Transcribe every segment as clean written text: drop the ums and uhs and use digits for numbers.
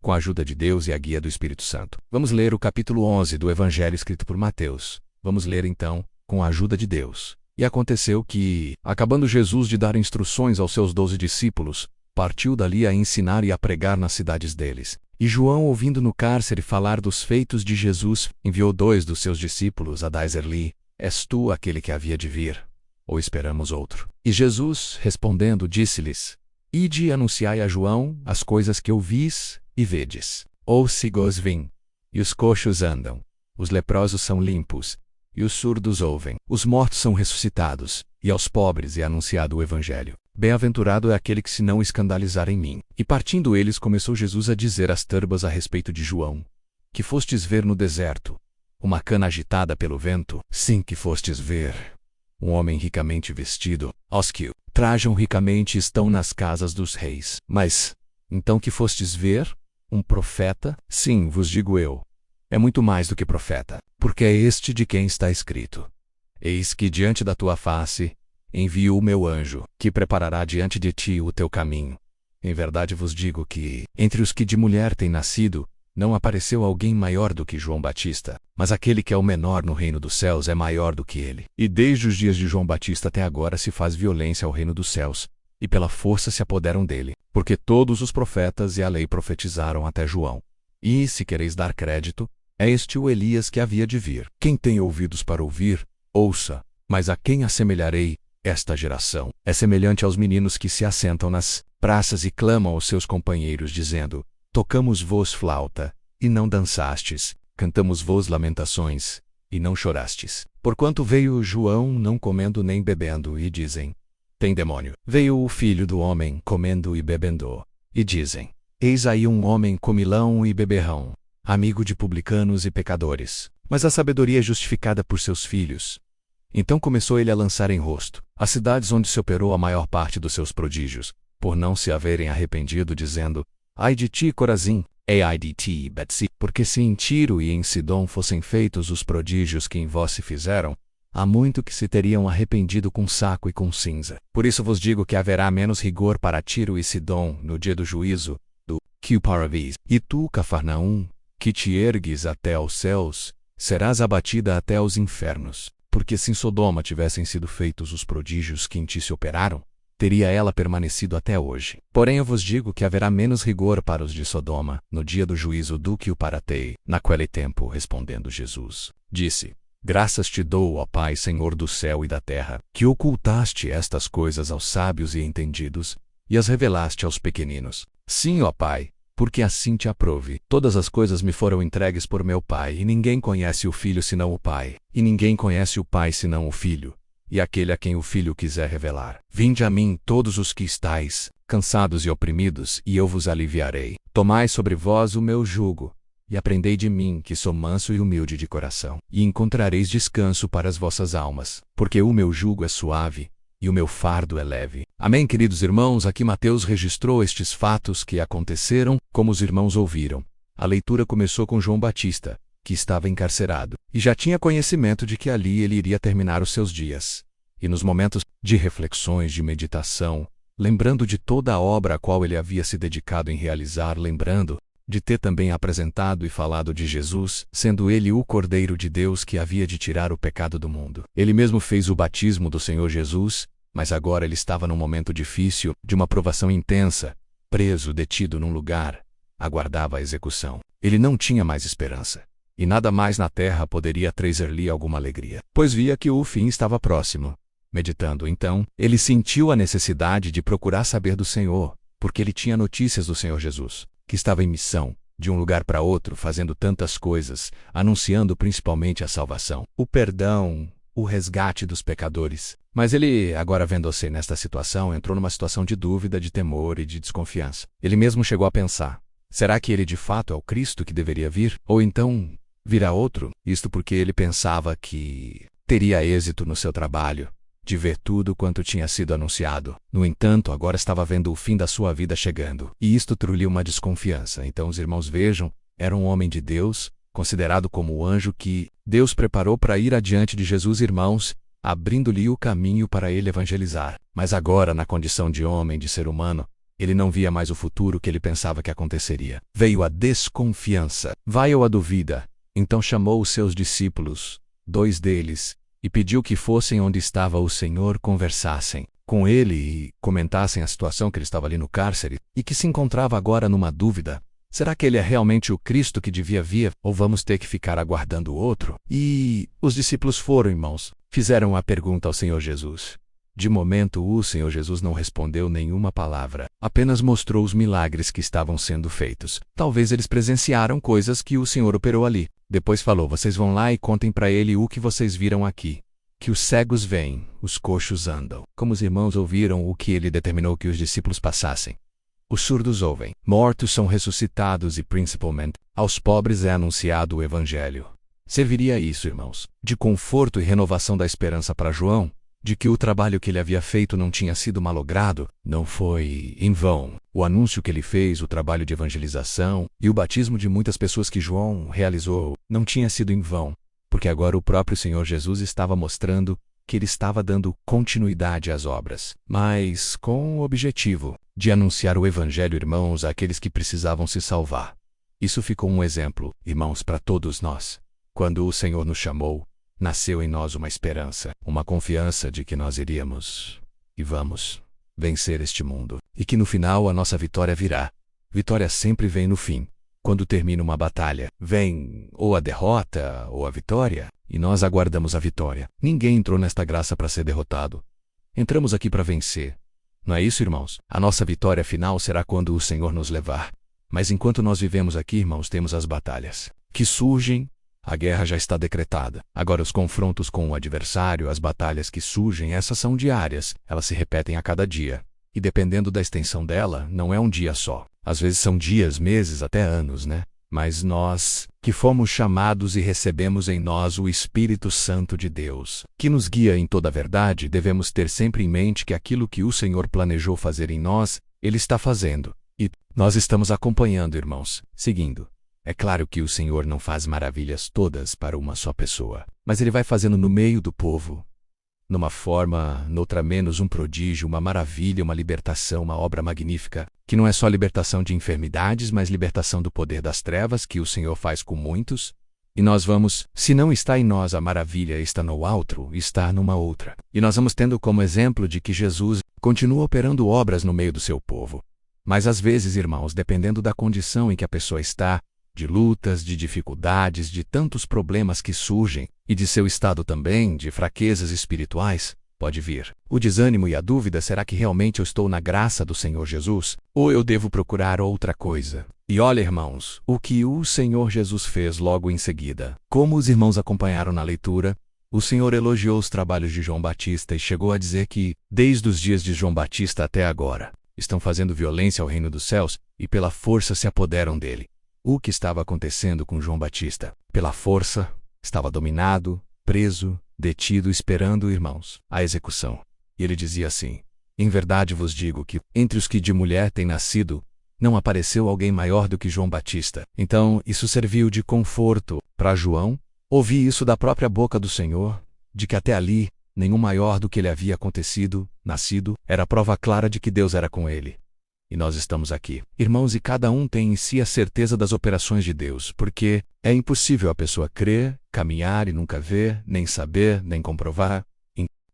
com a ajuda de Deus e a guia do Espírito Santo. Vamos ler o capítulo 11 do Evangelho escrito por Mateus. Vamos ler então, com a ajuda de Deus. E aconteceu que, acabando Jesus de dar instruções aos seus 12 discípulos, partiu dali a ensinar e a pregar nas cidades deles. E João, ouvindo no cárcere falar dos feitos de Jesus, enviou 2 dos seus discípulos a dizer-lhe: És tu aquele que havia de vir, ou esperamos outro? E Jesus, respondendo, disse-lhes: Ide e anunciai a João as coisas que ouvis e vedes. Os cegos vêm, e os coxos andam, os leprosos são limpos, e os surdos ouvem, os mortos são ressuscitados, e aos pobres é anunciado o Evangelho. Bem-aventurado é aquele que se não escandalizar em mim. E partindo eles, começou Jesus a dizer as turbas a respeito de João: Que fostes ver no deserto? Uma cana agitada pelo vento? Sim, que fostes ver um homem ricamente vestido. Os que o trajam ricamente estão nas casas dos reis. Mas, então que fostes ver? Um profeta? Sim, vos digo eu. É muito mais do que profeta, porque é este de quem está escrito: Eis que diante da tua face envio o meu anjo, que preparará diante de ti o teu caminho. Em verdade vos digo que, entre os que de mulher têm nascido, não apareceu alguém maior do que João Batista, mas aquele que é o menor no reino dos céus é maior do que ele. E desde os dias de João Batista até agora se faz violência ao reino dos céus, e pela força se apoderam dele, porque todos os profetas e a lei profetizaram até João. E, se quereis dar crédito, é este o Elias que havia de vir. Quem tem ouvidos para ouvir, ouça. Mas a quem assemelharei? Esta geração é semelhante aos meninos que se assentam nas praças e clamam aos seus companheiros, dizendo: Tocamos-vos flauta, e não dançastes, cantamos-vos lamentações, e não chorastes. Porquanto veio João não comendo nem bebendo, e dizem: Tem demônio. Veio o Filho do Homem comendo e bebendo, e dizem: Eis aí um homem comilão e beberrão, amigo de publicanos e pecadores. Mas a sabedoria é justificada por seus filhos. Então começou ele a lançar em rosto as cidades onde se operou a maior parte dos seus prodígios, por não se haverem arrependido, dizendo: Ai de ti, Corazim! Ai de ti, Betsi! Porque se em Tiro e em Sidom fossem feitos os prodígios que em vós se fizeram, há muito que se teriam arrependido com saco e com cinza. Por isso vos digo que haverá menos rigor para Tiro e Sidom no dia do juízo, do que para vós. E tu, Cafarnaum, que te ergues até aos céus, serás abatida até aos infernos. Porque se em Sodoma tivessem sido feitos os prodígios que em ti se operaram, teria ela permanecido até hoje. Porém eu vos digo que haverá menos rigor para os de Sodoma, no dia do juízo, do que o para ti. Naquele tempo, respondendo Jesus, disse: Graças te dou, ó Pai, Senhor do céu e da terra, que ocultaste estas coisas aos sábios e entendidos, e as revelaste aos pequeninos. Sim, ó Pai, porque assim te aprouve. Todas as coisas me foram entregues por meu Pai, e ninguém conhece o Filho senão o Pai, e ninguém conhece o Pai senão o Filho, e aquele a quem o Filho quiser revelar. Vinde a mim todos os que estáis cansados e oprimidos, e eu vos aliviarei. Tomai sobre vós o meu jugo, e aprendei de mim, que sou manso e humilde de coração, e encontrareis descanso para as vossas almas, porque o meu jugo é suave, e o meu fardo é leve. Amém, queridos irmãos, aqui Mateus registrou estes fatos que aconteceram, como os irmãos ouviram. A leitura começou com João Batista, que estava encarcerado, e já tinha conhecimento de que ali ele iria terminar os seus dias. E nos momentos de reflexões, de meditação, lembrando de toda a obra a qual ele havia se dedicado em realizar, lembrando de ter também apresentado e falado de Jesus, sendo ele o Cordeiro de Deus que havia de tirar o pecado do mundo. Ele mesmo fez o batismo do Senhor Jesus, mas agora ele estava num momento difícil, de uma provação intensa, preso, detido num lugar, aguardava a execução. Ele não tinha mais esperança, e nada mais na terra poderia trazer-lhe alguma alegria, pois via que o fim estava próximo. Meditando então, ele sentiu a necessidade de procurar saber do Senhor, porque ele tinha notícias do Senhor Jesus, que estava em missão, de um lugar para outro, fazendo tantas coisas, anunciando principalmente a salvação, o perdão, o resgate dos pecadores. Mas ele, agora vendo-se nesta situação, entrou numa situação de dúvida, de temor e de desconfiança. Ele mesmo chegou a pensar: será que ele de fato é o Cristo que deveria vir? Ou então virá outro? Isto porque ele pensava que teria êxito no seu trabalho, de ver tudo quanto tinha sido anunciado. No entanto, agora estava vendo o fim da sua vida chegando, e isto trouxe uma desconfiança. Então os irmãos vejam, era um homem de Deus, considerado como o anjo que Deus preparou para ir adiante de Jesus, irmãos, abrindo-lhe o caminho para ele evangelizar. Mas agora, na condição de homem, de ser humano, Ele não via mais o futuro que ele pensava que aconteceria. Veio a desconfiança. Veio a dúvida. Então chamou os seus discípulos, 2 deles, e pediu que fossem onde estava o Senhor, conversassem com ele e comentassem a situação que ele estava ali no cárcere e que se encontrava agora numa dúvida. Será que ele é realmente o Cristo que devia vir, ou vamos ter que ficar aguardando outro? E os discípulos foram, irmãos, fizeram a pergunta ao Senhor Jesus. De momento, o Senhor Jesus não respondeu nenhuma palavra, apenas mostrou os milagres que estavam sendo feitos. Talvez eles presenciaram coisas que o Senhor operou ali. Depois falou: vocês vão lá e contem para ele o que vocês viram aqui. Que os cegos veem, os coxos andam. Como os irmãos ouviram o que ele determinou que os discípulos passassem. Os surdos ouvem, mortos são ressuscitados e, principalmente, aos pobres é anunciado o Evangelho. Serviria isso, irmãos, de conforto e renovação da esperança para João, de que o trabalho que ele havia feito não tinha sido malogrado, não foi em vão. O anúncio que ele fez, o trabalho de evangelização e o batismo de muitas pessoas que João realizou não tinha sido em vão, porque agora o próprio Senhor Jesus estava mostrando que ele estava dando continuidade às obras, mas com o objetivo de anunciar o Evangelho, irmãos, àqueles que precisavam se salvar. Isso ficou um exemplo, irmãos, para todos nós. Quando o Senhor nos chamou, nasceu em nós uma esperança, uma confiança de que nós iríamos e vamos vencer este mundo, e que no final a nossa vitória virá. Vitória sempre vem no fim. Quando termina uma batalha, vem ou a derrota ou a vitória, e nós aguardamos a vitória. Ninguém entrou nesta graça para ser derrotado. Entramos aqui para vencer. Não é isso, irmãos? A nossa vitória final será quando o Senhor nos levar. Mas enquanto nós vivemos aqui, irmãos, temos as batalhas que surgem. A guerra já está decretada. Agora os confrontos com o adversário, as batalhas que surgem, essas são diárias. Elas se repetem a cada dia. E dependendo da extensão dela, não é um dia só. Às vezes são dias, meses, até anos, né? Mas nós, que fomos chamados e recebemos em nós o Espírito Santo de Deus, que nos guia em toda a verdade, devemos ter sempre em mente que aquilo que o Senhor planejou fazer em nós, Ele está fazendo. E nós estamos acompanhando, irmãos, seguindo. É claro que o Senhor não faz maravilhas todas para uma só pessoa, mas Ele vai fazendo no meio do povo, numa forma, noutra menos, um prodígio, uma maravilha, uma libertação, uma obra magnífica, que não é só libertação de enfermidades, mas libertação do poder das trevas, que o Senhor faz com muitos. E nós vamos, se não está em nós a maravilha, está no outro, está numa outra. E nós vamos tendo como exemplo de que Jesus continua operando obras no meio do seu povo. Mas às vezes, irmãos, dependendo da condição em que a pessoa está, de lutas, de dificuldades, de tantos problemas que surgem, e de seu estado também, de fraquezas espirituais, pode vir o desânimo e a dúvida: será que realmente eu estou na graça do Senhor Jesus? Ou eu devo procurar outra coisa? E olha, irmãos, o que o Senhor Jesus fez logo em seguida. Como os irmãos acompanharam na leitura, o Senhor elogiou os trabalhos de João Batista e chegou a dizer que, desde os dias de João Batista até agora, estão fazendo violência ao reino dos céus e pela força se apoderam dele. O que estava acontecendo com João Batista? Pela força, estava dominado, preso, detido, esperando, irmãos, a execução. E ele dizia assim: em verdade vos digo que, entre os que de mulher têm nascido, não apareceu alguém maior do que João Batista. Então, isso serviu de conforto para João. Ouvi isso da própria boca do Senhor, de que até ali, nenhum maior do que ele havia nascido, era prova clara de que Deus era com ele. E nós estamos aqui, irmãos, e cada um tem em si a certeza das operações de Deus, porque é impossível a pessoa crer, caminhar e nunca ver, nem saber, nem comprovar,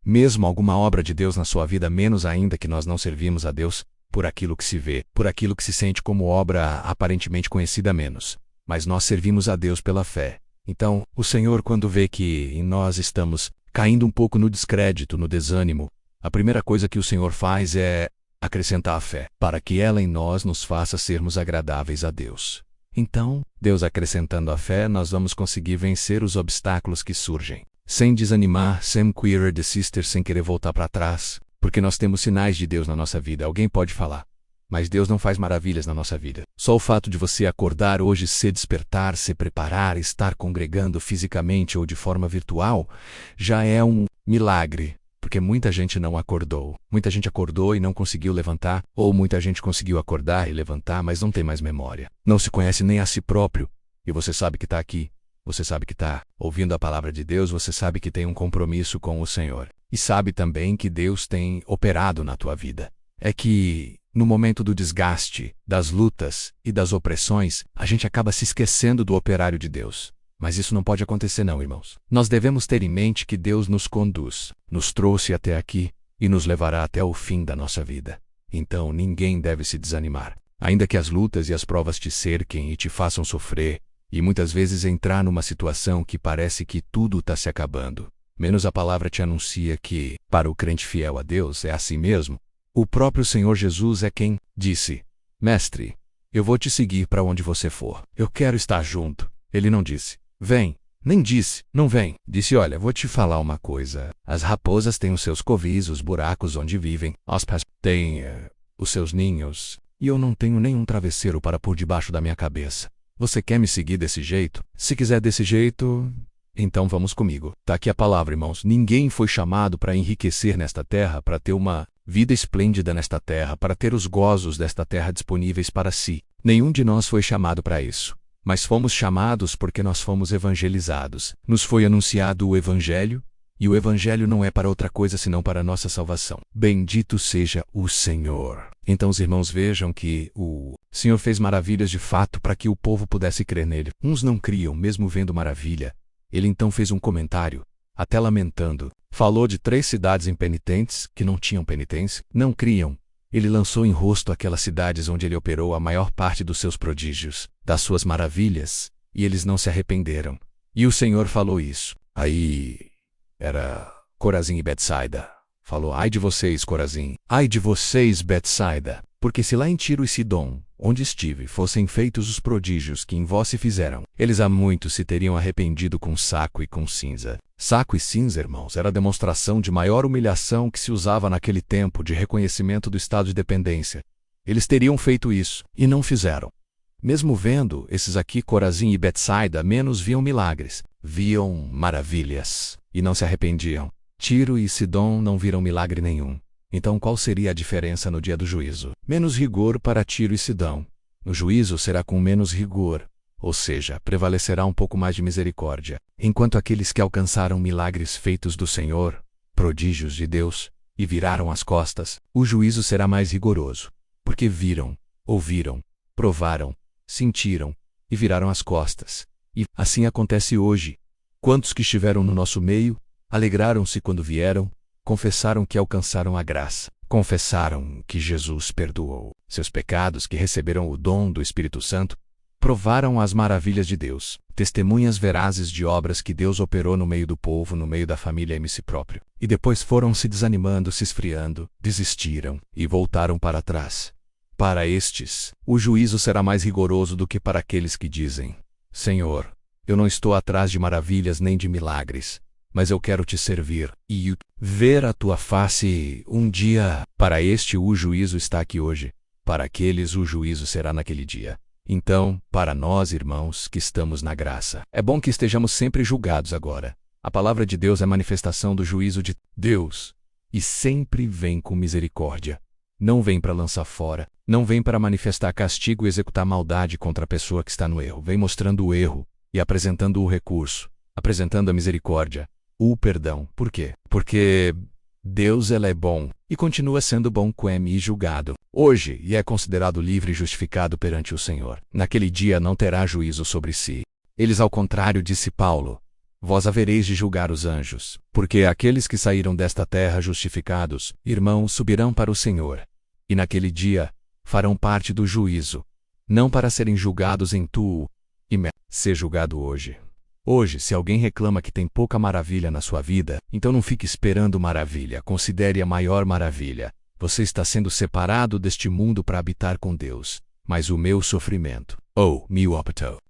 mesmo alguma obra de Deus na sua vida, menos ainda que nós não servimos a Deus por aquilo que se vê, por aquilo que se sente como obra aparentemente conhecida menos. Mas nós servimos a Deus pela fé. Então, o Senhor, quando vê que em nós estamos caindo um pouco no descrédito, no desânimo, a primeira coisa que o Senhor faz é acrescentar a fé, para que ela em nós nos faça sermos agradáveis a Deus. Então, Deus acrescentando a fé, nós vamos conseguir vencer os obstáculos que surgem, sem desanimar, sem querer desistir, sem querer voltar para trás, porque nós temos sinais de Deus na nossa vida. Alguém pode falar: mas Deus não faz maravilhas na nossa vida. Só o fato de você acordar hoje, se despertar, se preparar, estar congregando fisicamente ou de forma virtual, já é um milagre. Porque muita gente não acordou. Muita gente acordou e não conseguiu levantar, ou muita gente conseguiu acordar e levantar, mas não tem mais memória. Não se conhece nem a si próprio. E você sabe que está aqui. Você sabe que está ouvindo a palavra de Deus. Você sabe que tem um compromisso com o Senhor. E sabe também que Deus tem operado na tua vida. É que No momento do desgaste, das lutas e das opressões, a gente acaba se esquecendo do operário de Deus. Mas isso não pode acontecer não, irmãos. Nós devemos ter em mente que Deus nos conduz, nos trouxe até aqui e nos levará até o fim da nossa vida. Então ninguém deve se desanimar. Ainda que as lutas e as provas te cerquem e te façam sofrer, e muitas vezes entrar numa situação que parece que tudo está se acabando, menos a palavra te anuncia que, para o crente fiel a Deus, é assim mesmo. O próprio Senhor Jesus é quem disse: Mestre, eu vou te seguir para onde você for. Eu quero estar junto. Ele não disse: Vem. Nem disse: Não vem. Disse: Olha, vou te falar uma coisa. As raposas têm os seus covis, os buracos onde vivem. As pés têm os seus ninhos. E eu não tenho nenhum travesseiro para pôr debaixo da minha cabeça. Você quer me seguir desse jeito? Se quiser desse jeito, então vamos comigo. Tá aqui a palavra, irmãos. Ninguém foi chamado para enriquecer nesta terra, para ter uma vida esplêndida nesta terra, para ter os gozos desta terra disponíveis para si. Nenhum de nós foi chamado para isso. Mas fomos chamados porque nós fomos evangelizados. Nos foi anunciado o Evangelho, e o Evangelho não é para outra coisa senão para a nossa salvação. Bendito seja o Senhor. Então os irmãos vejam que o Senhor fez maravilhas de fato para que o povo pudesse crer nele. Uns não criam, mesmo vendo maravilha. Ele então fez um comentário, até lamentando. Falou de 3 cidades impenitentes, que não tinham penitência, não criam. Ele lançou em rosto aquelas cidades onde ele operou a maior parte dos seus prodígios, das suas maravilhas, e eles não se arrependeram. E o Senhor falou isso. Aí era Corazim e Betsaida. Falou: ai de vocês, Corazim, ai de vocês, Betsaida, porque se lá em Tiro e Sidom, onde estive, fossem feitos os prodígios que em vós se fizeram, eles há muito se teriam arrependido com saco e com cinza. Saco e cinza, irmãos, era a demonstração de maior humilhação que se usava naquele tempo de reconhecimento do estado de dependência. Eles teriam feito isso, e não fizeram. Mesmo vendo, esses aqui, Corazim e Betsaida, menos viam milagres, viam maravilhas, e não se arrependiam. Tiro e Sidom não viram milagre nenhum. Então qual seria a diferença no dia do juízo? Menos rigor para Tiro e Sidom. No juízo será com menos rigor, ou seja, prevalecerá um pouco mais de misericórdia. Enquanto aqueles que alcançaram milagres feitos do Senhor, prodígios de Deus, e viraram as costas, o juízo será mais rigoroso, porque viram, ouviram, provaram, sentiram, e viraram as costas. E assim acontece hoje. Quantos que estiveram no nosso meio, alegraram-se quando vieram, confessaram que alcançaram a graça, confessaram que Jesus perdoou seus pecados, que receberam o dom do Espírito Santo, provaram as maravilhas de Deus, testemunhas verazes de obras que Deus operou no meio do povo, no meio da família em si próprio. E depois foram se desanimando, se esfriando, desistiram e voltaram para trás. Para estes, o juízo será mais rigoroso do que para aqueles que dizem: Senhor, eu não estou atrás de maravilhas nem de milagres, mas eu quero te servir e ver a tua face um dia. Para este o juízo está aqui hoje, para aqueles o juízo será naquele dia. Então, para nós, irmãos, que estamos na graça, é bom que estejamos sempre julgados agora. A palavra de Deus é manifestação do juízo de Deus, e sempre vem com misericórdia. Não vem para lançar fora, não vem para manifestar castigo e executar maldade contra a pessoa que está no erro. Vem mostrando o erro e apresentando o recurso, apresentando a misericórdia, o perdão. Por quê? Porque Deus é bom e continua sendo bom com e julgado hoje, e é considerado livre e justificado perante o Senhor. Naquele dia não terá juízo sobre si. Eles, ao contrário, disse Paulo: vós havereis de julgar os anjos, porque aqueles que saíram desta terra justificados, irmãos, subirão para o Senhor. E naquele dia farão parte do juízo, não para serem julgados em tu e me. Ser julgado hoje. Hoje, se alguém reclama que tem pouca maravilha na sua vida, então não fique esperando maravilha, considere a maior maravilha. Você está sendo separado deste mundo para habitar com Deus. Mas o meu sofrimento,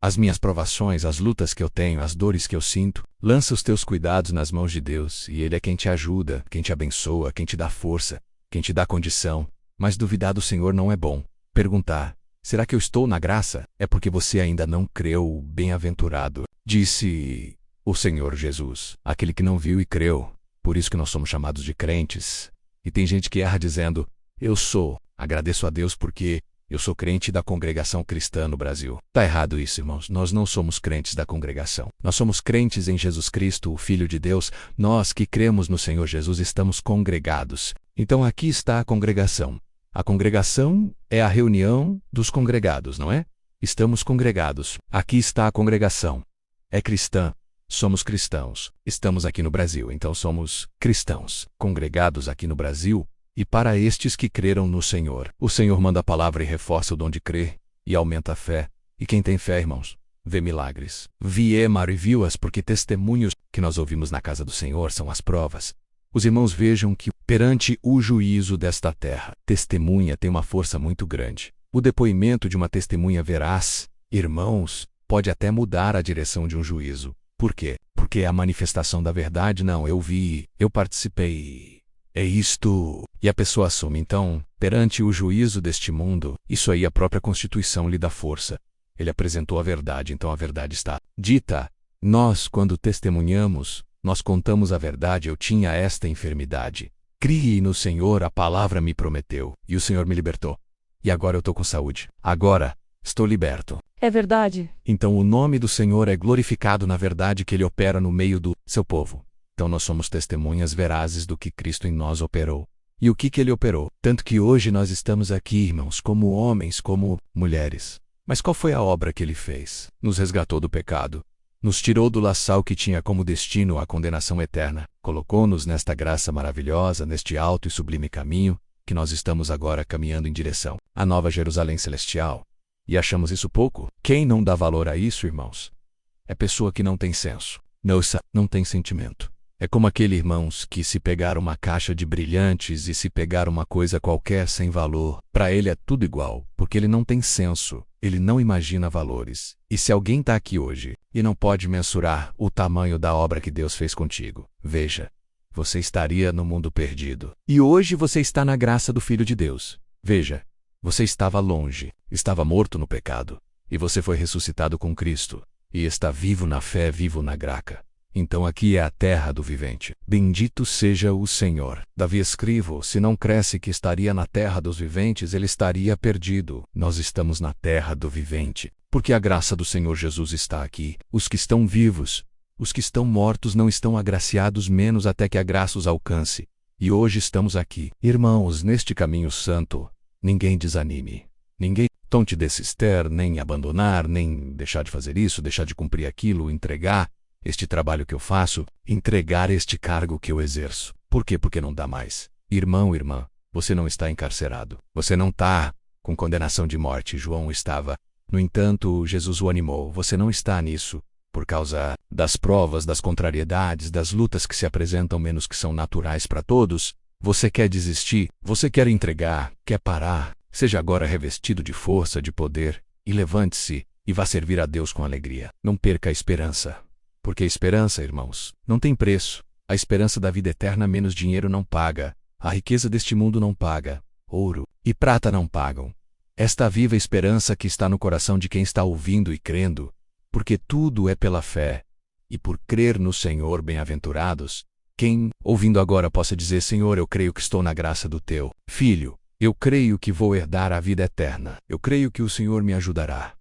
as minhas provações, as lutas que eu tenho, as dores que eu sinto, lança os teus cuidados nas mãos de Deus, e Ele é quem te ajuda, quem te abençoa, quem te dá força, quem te dá condição. Mas duvidar do Senhor não é bom. Perguntar: será que eu estou na graça? É porque você ainda não creu. Bem-aventurado, disse o Senhor Jesus, aquele que não viu e creu. Por isso que nós somos chamados de crentes. E tem gente que erra dizendo: eu sou. Agradeço a Deus porque eu sou crente da congregação cristã no Brasil. Tá errado isso, irmãos. Nós não somos crentes da congregação. Nós somos crentes em Jesus Cristo, o Filho de Deus. Nós que cremos no Senhor Jesus estamos congregados. Então aqui está a congregação. A congregação é a reunião dos congregados, não é? Estamos congregados. Aqui está a congregação. É cristã. Somos cristãos. Estamos aqui no Brasil, então somos cristãos, congregados aqui no Brasil, e para estes que creram no Senhor. O Senhor manda a palavra e reforça o dom de crer, e aumenta a fé. E quem tem fé, irmãos, vê milagres. Viemar e viu-as, porque testemunhos que nós ouvimos na casa do Senhor são as provas. Os irmãos vejam que, perante o juízo desta terra, testemunha tem uma força muito grande. O depoimento de uma testemunha veraz, irmãos, pode até mudar a direção de um juízo. Por quê? Porque é a manifestação da verdade. Não, eu vi, eu participei. É isto. E a pessoa assume. Então, perante o juízo deste mundo, isso aí a própria Constituição lhe dá força. Ele apresentou a verdade, então a verdade está dita. Nós, quando testemunhamos, nós contamos a verdade. Eu tinha esta enfermidade. Crie no Senhor, a palavra me prometeu, e o Senhor me libertou. E agora eu estou com saúde. Agora, estou liberto. É verdade. Então o nome do Senhor é glorificado na verdade que Ele opera no meio do seu povo. Então nós somos testemunhas verazes do que Cristo em nós operou. E o que Ele operou? Tanto que hoje nós estamos aqui, irmãos, como homens, como mulheres. Mas qual foi a obra que Ele fez? Nos resgatou do pecado. Nos tirou do laçal que tinha como destino a condenação eterna. Colocou-nos nesta graça maravilhosa, neste alto e sublime caminho, que nós estamos agora caminhando em direção à Nova Jerusalém Celestial. E achamos isso pouco? Quem não dá valor a isso, irmãos? É pessoa que não tem senso. Não tem sentimento. É como aquele, irmãos, que se pegar uma caixa de brilhantes e se pegar uma coisa qualquer sem valor, para ele é tudo igual, porque ele não tem senso, ele não imagina valores. E se alguém está aqui hoje e não pode mensurar o tamanho da obra que Deus fez contigo, veja, você estaria no mundo perdido. E hoje você está na graça do Filho de Deus. Veja, você estava longe, estava morto no pecado, e você foi ressuscitado com Cristo, e está vivo na fé, vivo na graça. Então aqui é a terra do vivente. Bendito seja o Senhor. Davi escreve, se não cresce que estaria na terra dos viventes, ele estaria perdido. Nós estamos na terra do vivente, porque a graça do Senhor Jesus está aqui. Os que estão vivos, os que estão mortos não estão agraciados menos até que a graça os alcance. E hoje estamos aqui. Irmãos, neste caminho santo, ninguém desanime. Ninguém tonte desistir, nem abandonar, nem deixar de fazer isso, deixar de cumprir aquilo, entregar este trabalho que eu faço, entregar este cargo que eu exerço. Por quê? Porque não dá mais. Irmão, irmã, você não está encarcerado. Você não está com condenação de morte. João estava. No entanto, Jesus o animou. Você não está nisso por causa das provas, das contrariedades, das lutas que se apresentam menos que são naturais para todos. Você quer desistir, você quer entregar, quer parar. Seja agora revestido de força, de poder, e levante-se e vá servir a Deus com alegria. Não perca a esperança. Porque a esperança, irmãos, não tem preço. A esperança da vida eterna menos dinheiro não paga. A riqueza deste mundo não paga. Ouro e prata não pagam. Esta viva esperança que está no coração de quem está ouvindo e crendo, porque tudo é pela fé. E por crer no Senhor, bem-aventurados, quem, ouvindo agora, possa dizer, Senhor, eu creio que estou na graça do Teu Filho. Eu creio que vou herdar a vida eterna. Eu creio que o Senhor me ajudará.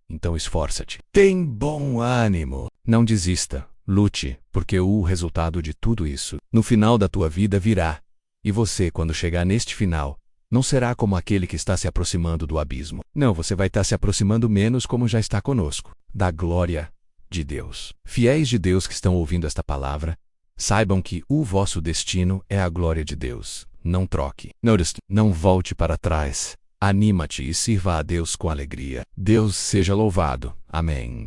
Então esforça-te. Tem bom ânimo. Não desista. Lute, porque o resultado de tudo isso, no final da tua vida, virá. E você, quando chegar neste final, não será como aquele que está se aproximando do abismo. Não, você vai estar se aproximando menos como já está conosco. Da glória de Deus. Fiéis de Deus que estão ouvindo esta palavra, saibam que o vosso destino é a glória de Deus. Não troque. Não volte para trás. Anima-te e sirva a Deus com alegria. Deus seja louvado. Amém.